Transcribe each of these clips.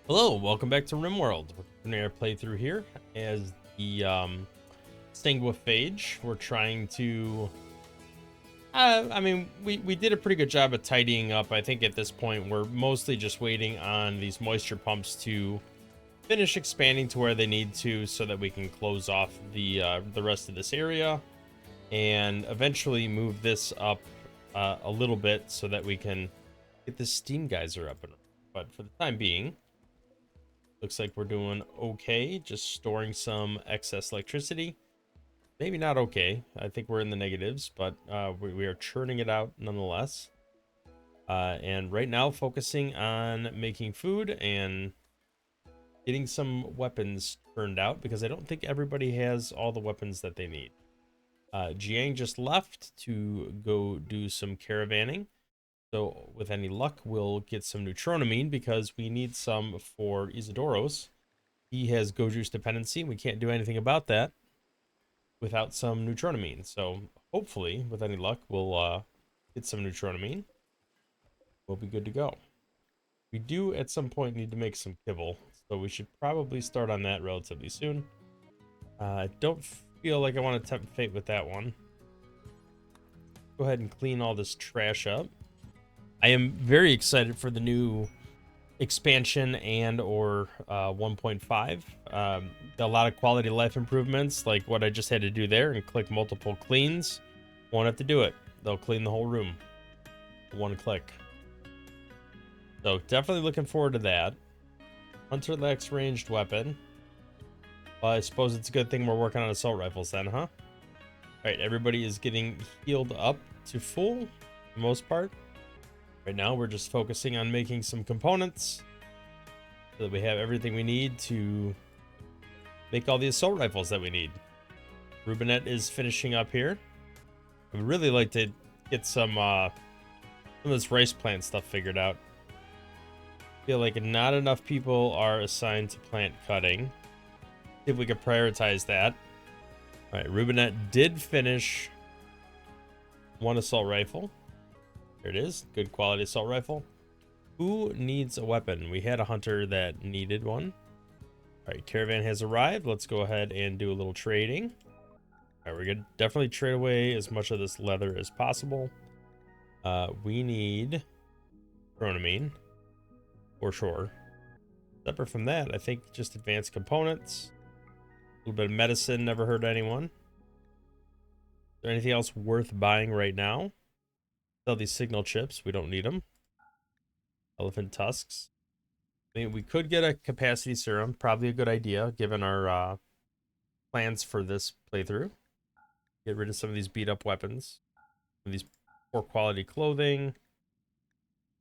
Hello, welcome back to RimWorld. We're continuing our playthrough here as the Sanguophage. We're trying to... we did a pretty good job of tidying up. I think at this point we're mostly just waiting on these moisture pumps to finish expanding to where they need to so that we can close off the rest of this area and eventually move this up a little bit so that we can get this steam geyser up. But for the time being, looks like we're doing okay, just storing some excess electricity. Maybe not okay. I think we're in the negatives, but we are churning it out nonetheless. And right now, focusing on making food and getting some weapons turned out, because I don't think everybody has all the weapons that they need. Jiang just left to go do some caravanning. So with any luck, we'll get some neutronamine because we need some for Isidoros. He has Goju's dependency. We can't do anything about that without some neutronamine. So hopefully, with any luck, we'll get some neutronamine. We'll be good to go. We do at some point need to make some kibble, so we should probably start on that relatively soon. I don't feel like I want to tempt fate with that one. Go ahead and clean all this trash up. I am very excited for the new expansion and or 1.5. A lot of quality of life improvements like what I just had to do there and click multiple cleans. Won't have to do it. They'll clean the whole room. One click. So definitely looking forward to that. Hunter Lex ranged weapon. Well, I suppose it's a good thing we're working on assault rifles then, huh? Alright, everybody is getting healed up to full for the most part. Right now, we're just focusing on making some components so that we have everything we need to make all the assault rifles that we need. Rubinet is finishing up here. I would really like to get some of this rice plant stuff figured out. I feel like not enough people are assigned to plant cutting. See if we could prioritize that. All right, Rubinet did finish one assault rifle. There it is. Good quality assault rifle. Who needs a weapon? We had a hunter that needed one. All right, caravan has arrived. Let's go ahead and do a little trading. All right, we're gonna definitely trade away as much of this leather as possible. We need chronamine for sure. Separate from that, I think just advanced components. A little bit of medicine never hurt anyone. Is there anything else worth buying right now? Sell these signal chips. We don't need them. Elephant tusks. I mean, we could get a capacity serum. Probably a good idea given our plans for this playthrough. Get rid of some of these beat up weapons. Some of these poor quality clothing.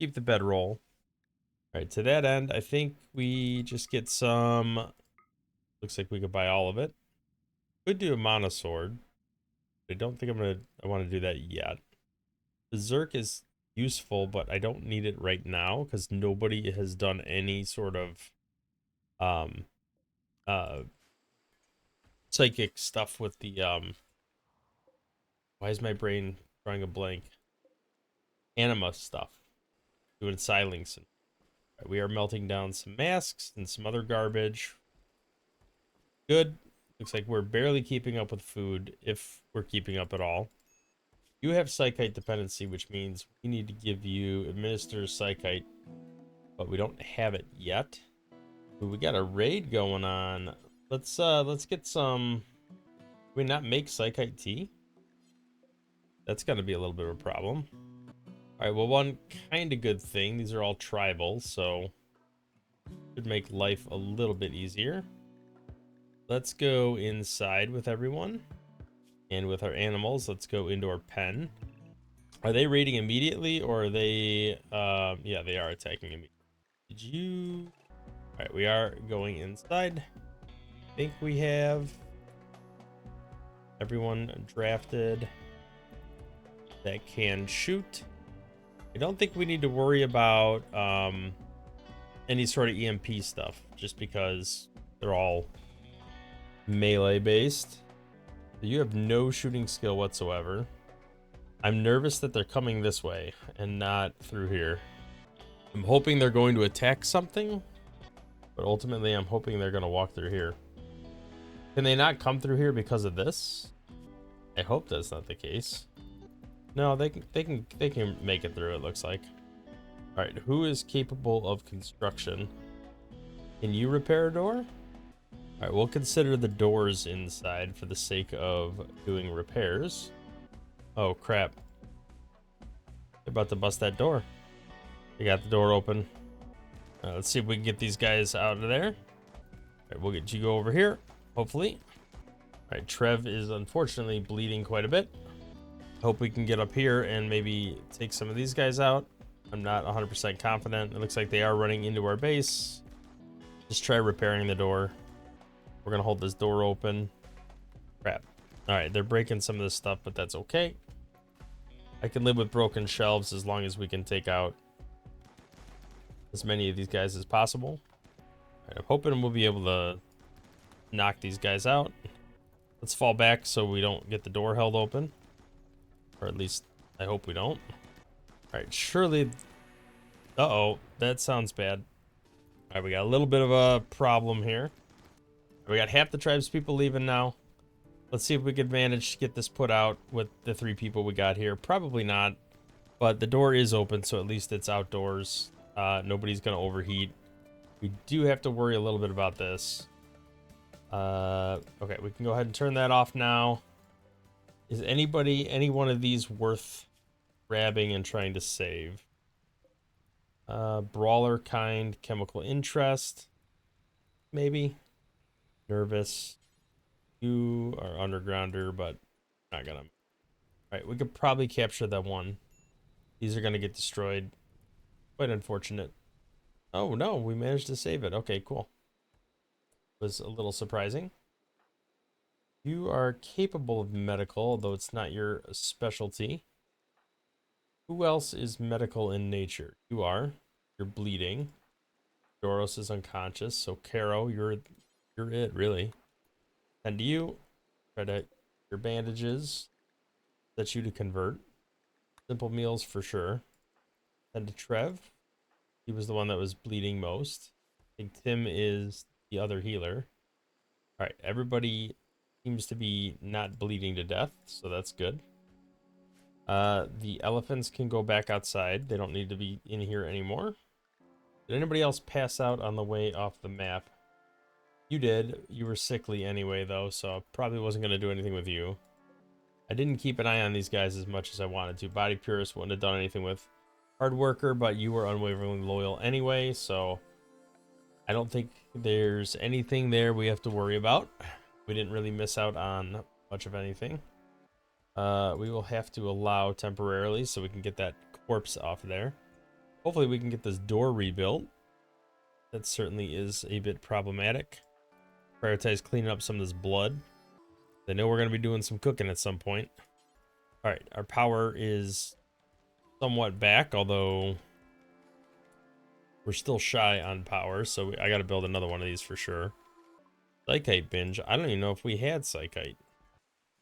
Keep the bedroll. All right, to that end, I think we just get some. Looks like we could buy all of it. Could do a mana sword. I don't think I want to do that yet. Berserk is useful, but I don't need it right now because nobody has done any sort of uh psychic stuff with the why is my brain drawing a blank? Anima stuff. Doing silence. Right, we are melting down some masks and some other garbage. Good. Looks like we're barely keeping up with food, if we're keeping up at all. You have psychite dependency, which means we need to give you administer psychite, but we don't have it yet. Ooh, we got a raid going on. Let's get some. Can we not make psychite tea? That's gonna be a little bit of a problem. All right, well, one kind of good thing. These are all tribal, so should make life a little bit easier. Let's go inside with everyone. And with our animals, let's go into our pen. Are they raiding immediately, or are they... yeah, they are attacking immediately. Did you... All right, we are going inside. I think we have everyone drafted that can shoot. I don't think we need to worry about any sort of EMP stuff, just because they're all melee based. You have no shooting skill whatsoever. I'm nervous that they're coming this way and not through here. I'm hoping they're going to attack something. But ultimately, I'm hoping they're going to walk through here. Can they not come through here because of this? I hope that's not the case. No, they can make it through, it looks like. All right, who is capable of construction? Can you repair a door? All right, we'll consider the doors inside for the sake of doing repairs. Oh, crap. They're about to bust that door. They got the door open. Let's see if we can get these guys out of there. All right, we'll get you go over here, hopefully. All right, Trev is unfortunately bleeding quite a bit. Hope we can get up here and maybe take some of these guys out. I'm not 100% confident. It looks like they are running into our base. Just try repairing the door. We're gonna hold this door open. Crap. All right, they're breaking some of this stuff, but that's okay. I can live with broken shelves as long as we can take out as many of these guys as possible. All right, I'm hoping we'll be able to knock these guys out. Let's fall back so we don't get the door held open. Or at least, I hope we don't. All right, surely... Uh-oh, that sounds bad. All right, we got a little bit of a problem here. We got half the tribe's people leaving now. Let's see if we can manage to get this put out with the 3 people we got here. Probably not, but the door is open, so at least it's outdoors. Nobody's going to overheat. We do have to worry a little bit about this. Okay, we can go ahead and turn that off now. Is any one of these worth grabbing and trying to save? Brawler kind, chemical interest. Maybe. Nervous. You are undergrounder, but not gonna. All right, we could probably capture that one. These are gonna get destroyed. Quite unfortunate. Oh no, we managed to save it. Okay, cool. Was a little surprising. You are capable of medical, although it's not your specialty. Who else is medical in nature? You are. You're bleeding. Doros is unconscious, so Caro, you're it, really. And you try to your bandages. Set you to convert. Simple meals for sure. And to Trev. He was the one that was bleeding most. I think Tim is the other healer. All right, everybody seems to be not bleeding to death, so that's good. The elephants can go back outside. They don't need to be in here anymore. Did anybody else pass out on the way off the map? You did. You were sickly anyway, though, so I probably wasn't going to do anything with you. I didn't keep an eye on these guys as much as I wanted to. Body Purist wouldn't have done anything with Hard Worker, but you were unwaveringly loyal anyway, so I don't think there's anything there we have to worry about. We didn't really miss out on much of anything. We will have to allow temporarily so we can get that corpse off there. Hopefully we can get this door rebuilt. That certainly is a bit problematic. Prioritize cleaning up some of this blood. I know we're going to be doing some cooking at some point. All right, our power is somewhat back, although we're still shy on power, so I got to build another one of these for sure. Psychite binge. I don't even know if we had Psychite.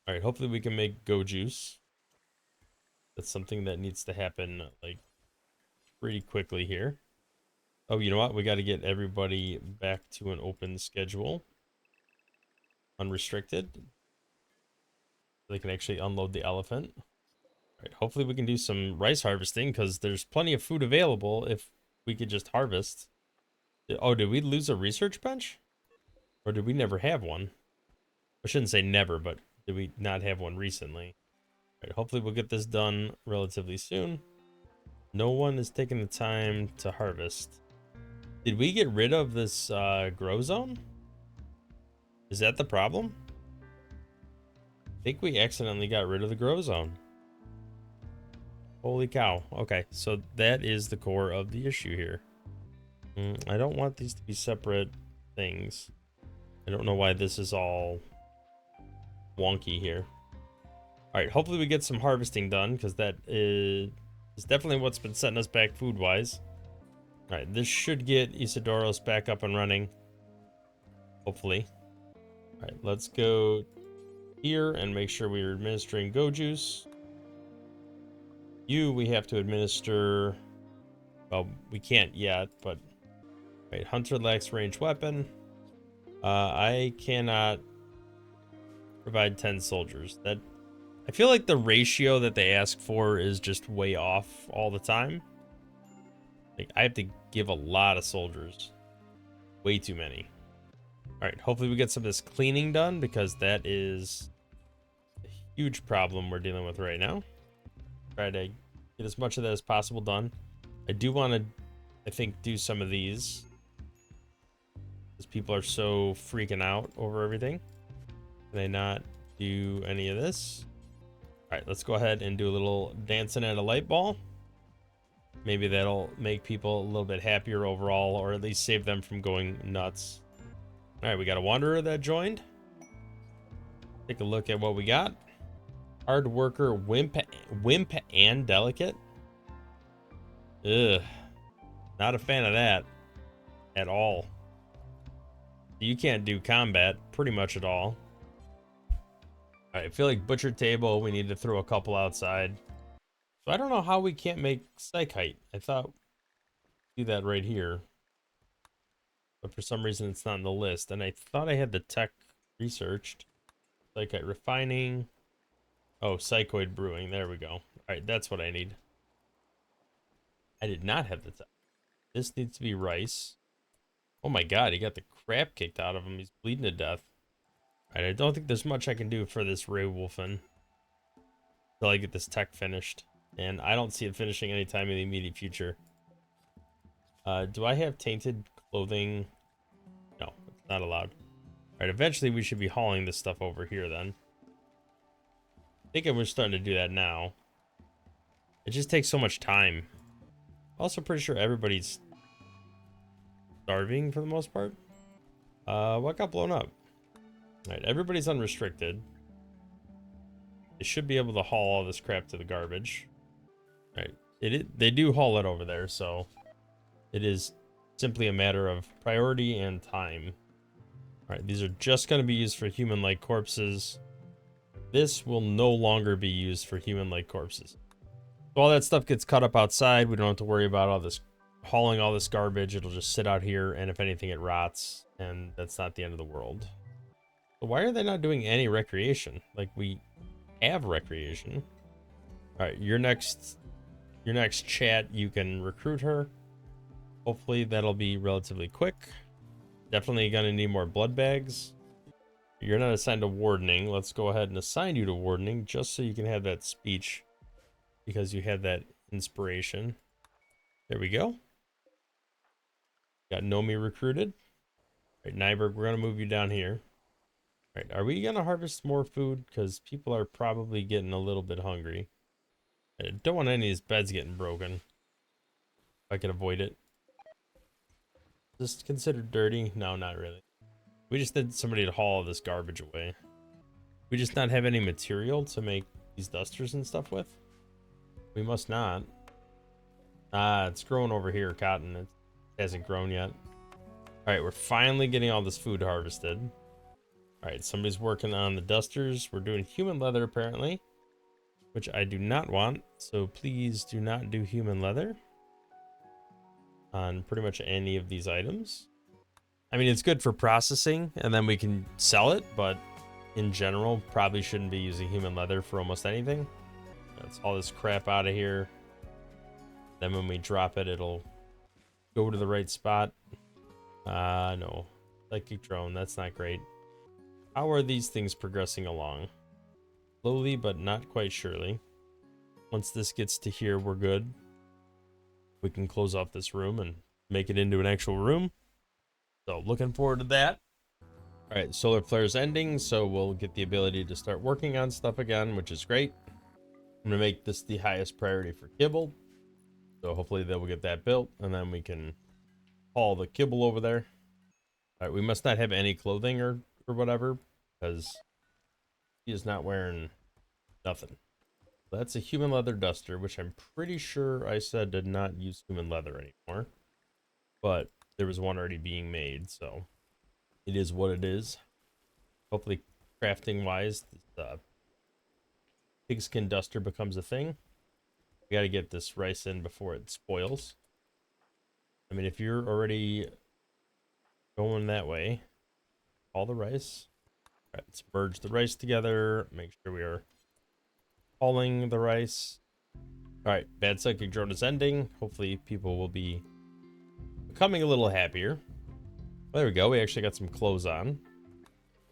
All right, hopefully we can make Go Juice. That's something that needs to happen, like, pretty quickly here. Oh, you know what? We got to get everybody back to an open schedule. Unrestricted. So they can actually unload the elephant. All right, hopefully we can do some rice harvesting because there's plenty of food available if we could just harvest. Oh, did we lose a research bench? Or did we never have one? I shouldn't say never, but did we not have one recently? All right, hopefully we'll get this done relatively soon. No one is taking the time to harvest. Did we get rid of this grow zone? Is that the problem? I think we accidentally got rid of the grow zone. Holy cow. Okay, so that is the core of the issue here. I don't want these to be separate things. I don't know why this is all wonky here. All right, hopefully we get some harvesting done because that is definitely what's been setting us back food-wise. All right, this should get Isidoros back up and running. Hopefully. All right, let's go here and make sure we're administering Go Juice. We have to administer... Well, we can't yet, but Right, hunter lacks range weapon. I cannot provide 10 soldiers. That I feel like the ratio that they ask for is just way off all the time. Like, I have to give a lot of soldiers. Way too many. Alright, hopefully we get some of this cleaning done, because that is a huge problem we're dealing with right now. Try to get as much of that as possible done. I do want to, I think, do some of these, because people are so freaking out over everything. Can they not do any of this? Alright, let's go ahead and do a little dancing at a light ball. Maybe that'll make people a little bit happier overall, or at least save them from going nuts. Alright, we got a wanderer that joined. Take a look at what we got. Hard worker, wimp and delicate. Ugh. Not a fan of that at all. You can't do combat pretty much at all. Alright, I feel like butcher table, we need to throw a couple outside. So I don't know how we can't make psychite. I thought do that right here. But for some reason it's not on the list. And I thought I had the tech researched. Psychite refining. Oh, psychoid brewing. There we go. Alright, that's what I need. I did not have the tech. This needs to be rice. Oh my god, he got the crap kicked out of him. He's bleeding to death. Alright, I don't think there's much I can do for this Ray Wolfen until I get this tech finished. And I don't see it finishing anytime in the immediate future. Do I have tainted clothing? No, it's not allowed. Alright, eventually we should be hauling this stuff over here then. I think we're starting to do that now. It just takes so much time. Also pretty sure everybody's starving for the most part. What got blown up? Alright, everybody's unrestricted. They should be able to haul all this crap to the garbage. Alright, they do haul it over there, so it is simply a matter of priority and time. Alright, these are just going to be used for human-like corpses. This will no longer be used for human-like corpses. So all that stuff gets cut up outside. We don't have to worry about all this hauling all this garbage. It'll just sit out here, and if anything, it rots, and that's not the end of the world. So why are they not doing any recreation? Like, we have recreation. Alright, your next chat, you can recruit her. Hopefully that'll be relatively quick. Definitely gonna need more blood bags. You're not assigned to wardening. Let's go ahead and assign you to wardening just so you can have that speech, because you had that inspiration. There we go. Got Nomi recruited. Right, Nyberg, we're gonna move you down here. Right, are we gonna harvest more food? Because people are probably getting a little bit hungry. I don't want any of these beds getting broken. If I can avoid it. Is this considered dirty? No, not really. We just need somebody to haul all this garbage away. We just not have any material to make these dusters and stuff with. We must not. Ah, it's growing over here, cotton. It hasn't grown yet. Alright, we're finally getting all this food harvested. Alright, somebody's working on the dusters. We're doing human leather, apparently. Which I do not want. So please do not do human leather on pretty much any of these items. I mean, it's good for processing, and then we can sell it, but in general, probably shouldn't be using human leather for almost anything. Let's haul this crap out of here. Then when we drop it, it'll go to the right spot. No. Psychic drone, that's not great. How are these things progressing along? Slowly, but not quite surely. Once this gets to here, we're good. We can close off this room and make it into an actual room. So looking forward to that. All right, solar flare's ending, so we'll get the ability to start working on stuff again, which is great. I'm gonna make this the highest priority for kibble. So hopefully they will get that built, and then we can haul the kibble over there. All right, we must not have any clothing or whatever, because he is not wearing nothing. That's a human leather duster, which I'm pretty sure I said did not use human leather anymore. But there was one already being made, so it is what it is. Hopefully, crafting-wise, this pigskin duster becomes a thing. We gotta get this rice in before it spoils. I mean, if you're already going that way. All the rice. All right, let's merge the rice together. Make sure we are hauling the rice. All right, bad psychic drone is ending. Hopefully people will be becoming a little happier. Well, there we go. We actually got some clothes on.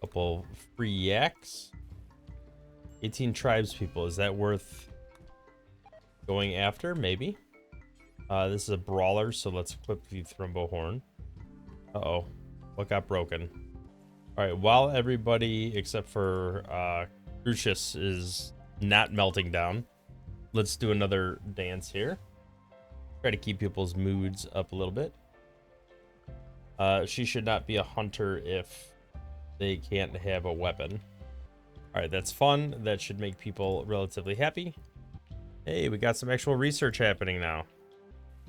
Couple free yaks. 18 tribes people. Is that worth going after? Maybe. This is a brawler, so let's equip the Thrumbo Horn. Uh-oh. What got broken? Alright, while everybody except for Crucius is not melting down, let's do another dance here. Try to keep people's moods up a little bit. She should not be a hunter if they can't have a weapon. Alright, that's fun. That should make people relatively happy. Hey, we got some actual research happening now.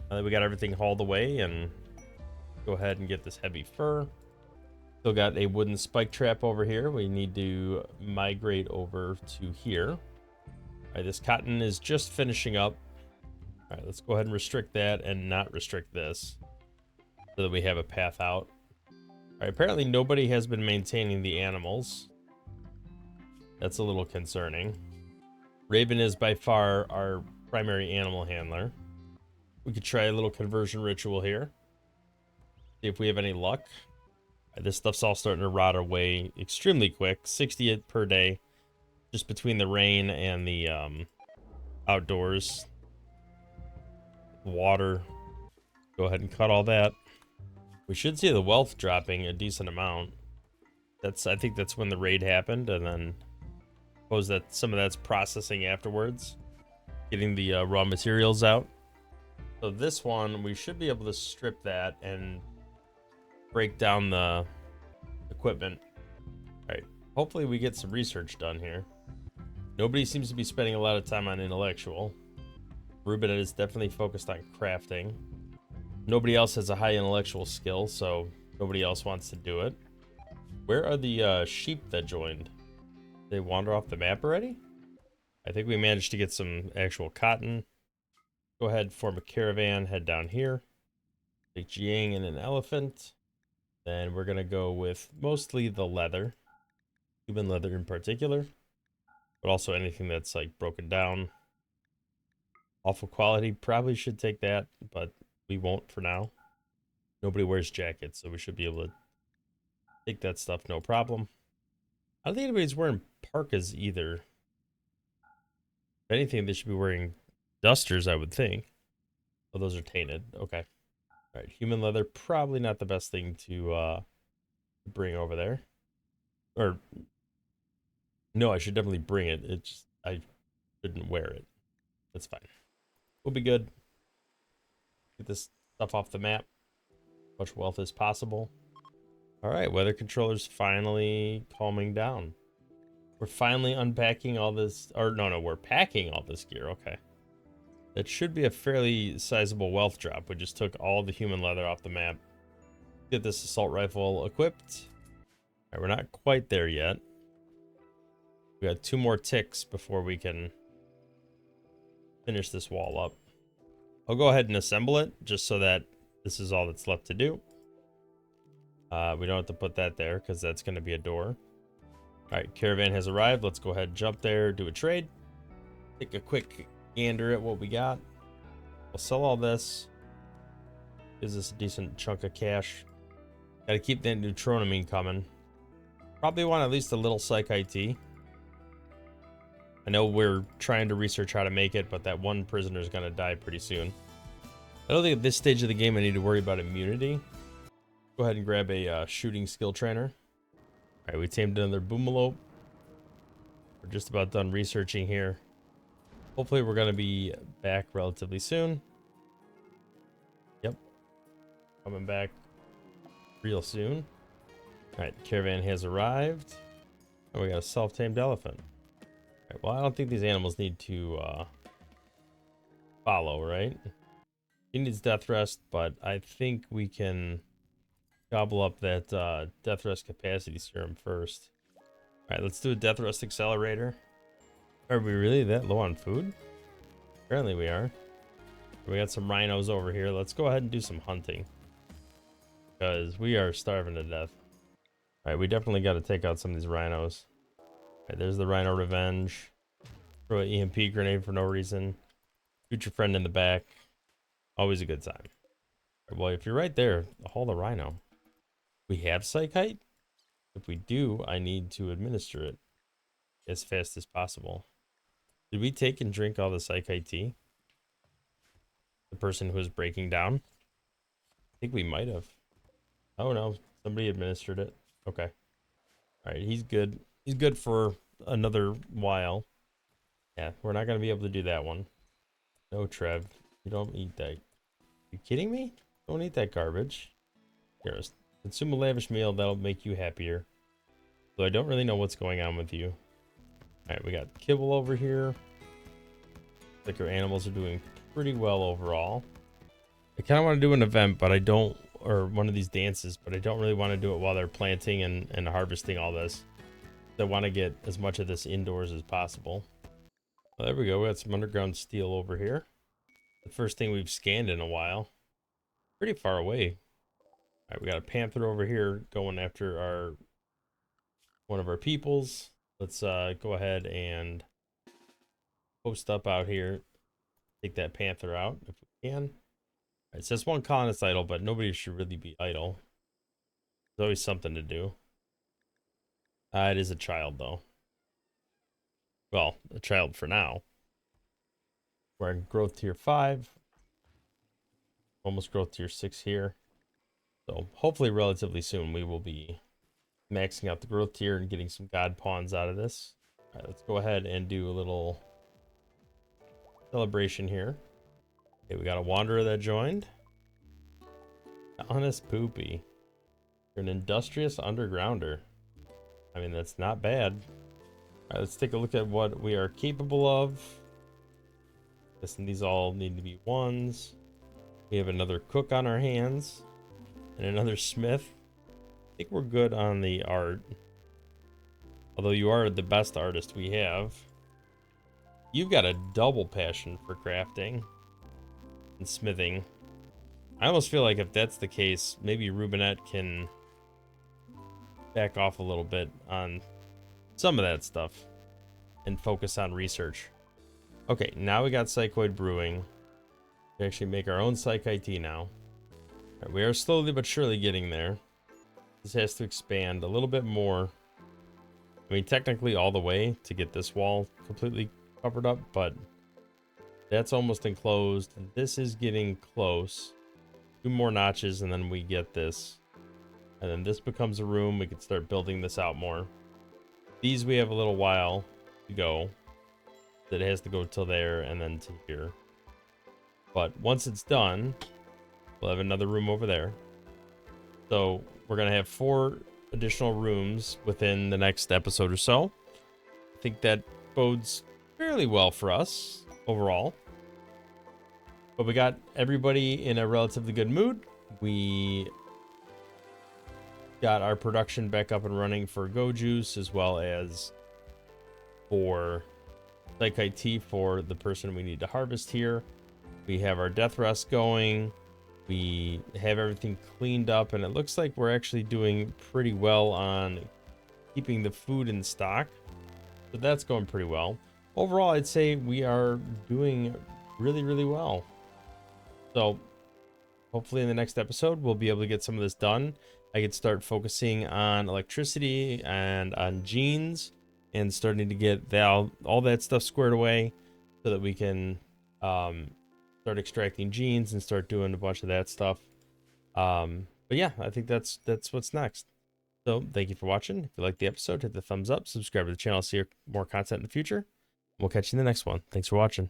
Now that we got everything hauled away, and go ahead and get this heavy fur. Still got a wooden spike trap over here. We need to migrate over to here. All right, this cotton is just finishing up. All right, let's go ahead and restrict that and not restrict this so that we have a path out. All right, apparently nobody has been maintaining the animals. That's a little concerning. Raven is by far our primary animal handler. We could try a little conversion ritual here. See if we have any luck. This stuff's all starting to rot away extremely quick. 60 per day. Just between the rain and the outdoors. Water. Go ahead and cut all that. We should see the wealth dropping a decent amount. I think that's when the raid happened, and then suppose that some of that's processing afterwards. Getting the raw materials out. So this one, we should be able to strip that and break down the equipment. All right, hopefully we get some research done here. Nobody seems to be spending a lot of time on intellectual. Ruben is definitely focused on crafting. Nobody else has a high intellectual skill, so nobody else wants to do it. Where are the sheep that joined? They wander off the map already? I think we managed to get some actual cotton. Go ahead, form a caravan, head down here. Take Jiang and an elephant. Then we're going to go with mostly the leather. Human leather in particular. But also anything that's like broken down. Awful quality, probably should take that, but we won't for now. Nobody wears jackets, so we should be able to take that stuff no problem. I don't think anybody's wearing parkas either. If anything, they should be wearing dusters, I would think. Oh, those are tainted. Okay. All right, human leather, probably not the best thing to bring over there. Or, no, I should definitely bring it. It's just, I shouldn't wear it. That's fine. We'll be good. Get this stuff off the map. Much wealth as possible. All right, weather controller's finally calming down. We're finally unpacking all this, or no, we're packing all this gear. Okay. That should be a fairly sizable wealth drop. We just took all the human leather off the map. Get this assault rifle equipped. All right, we're not quite there yet. We got 2 more ticks before we can finish this wall up. I'll go ahead and assemble it just so that this is all that's left to do. We don't have to put that there because that's going to be a door. All right, caravan has arrived. Let's go ahead and jump there, do a trade. Take a quick gander at what we got. We'll sell all this. Gives us a decent chunk of cash. Got to keep that neutronomy coming. Probably want at least a little psych IT. I know we're trying to research how to make it, but that one prisoner is going to die pretty soon. I don't think at this stage of the game I need to worry about immunity. Go ahead and grab a shooting skill trainer. All right, we tamed another boomalope. We're just about done researching here. Hopefully we're going to be back relatively soon. Yep. Coming back real soon. All right, caravan has arrived. And we got a self-tamed elephant. All right, well, I don't think these animals need to follow, right? He needs death rest, but I think we can gobble up that death rest capacity serum first. All right, let's do a death rest accelerator. Are we really that low on food? Apparently we are. We got some rhinos over here. Let's go ahead and do some hunting. because we are starving to death. All right, we definitely got to take out some of these rhinos. All right, there's the rhino revenge. Throw an EMP grenade for no reason. Shoot your friend in the back. Always a good time. All right, well, if you're right there, haul the rhino. We have psychite? If we do, I need to administer it as fast as possible. Did we take and drink all the psychite tea? The person who was breaking down? I think we might have. Oh no, somebody administered it. Okay. All right, he's good. He's good for another while. Yeah, we're not going to be able to do that one. No, Trev. You don't eat that. You kidding me? Don't eat that garbage. Here, consume a lavish meal. That'll make you happier. So I don't really know what's going on with you. All right, we got kibble over here. Like our animals are doing pretty well overall. I kind of want to do an event, but I don't, or one of these dances, but I don't really want to do it while they're planting and harvesting all this. I want to get as much of this indoors as possible. Well, there we go. We got some underground steel over here. The first thing we've scanned in a while. Pretty far away. All right, we got a panther over here going after one of our peoples. Let's go ahead and post up out here. Take that panther out if we can. It says one colonist idle, but nobody should really be idle. There's always something to do. It is a child, though. Well, a child for now. We're in growth tier 5. Almost growth tier 6 here. So hopefully relatively soon we will be maxing out the growth tier and getting some god pawns out of this. All right, let's go ahead and do a little celebration here. Okay, we got a wanderer that joined. Honest Poopy. You're an industrious undergrounder. I mean, that's not bad. All right, let's take a look at what we are capable of. Listen, these all need to be 1s. We have another cook on our hands and another smith. I think we're good on the art. Although you are the best artist we have. You've got a double passion for crafting and smithing. I almost feel like if that's the case, maybe Rubinette can back off a little bit on some of that stuff and focus on research. Okay, now we got Psychoid Brewing. We actually make our own Psychite tea now. Right, we are slowly but surely getting there. This has to expand a little bit more. I mean, technically all the way to get this wall completely covered up, but that's almost enclosed. This is getting close. 2 more notches and then we get this. And then this becomes a room. We can start building this out more. These we have a little while to go. That has to go till there and then to here. But once it's done, we'll have another room over there. So we're going to have 4 additional rooms within the next episode or so. I think that bodes fairly well for us overall. But we got everybody in a relatively good mood. We got our production back up and running for Go Juice as well as for Psychite tea for the person we need to harvest here. We have our death rest going. We have everything cleaned up and it looks like we're actually doing pretty well on keeping the food in stock. So that's going pretty well. Overall, I'd say we are doing really, really well. So hopefully in the next episode, we'll be able to get some of this done. I could start focusing on electricity and on genes and starting to get all that stuff squared away so that we can start extracting genes and start doing a bunch of that stuff. But yeah, I think that's what's next. So thank you for watching. If you liked the episode, hit the thumbs up, subscribe to the channel to see more content in the future. We'll catch you in the next one. Thanks for watching.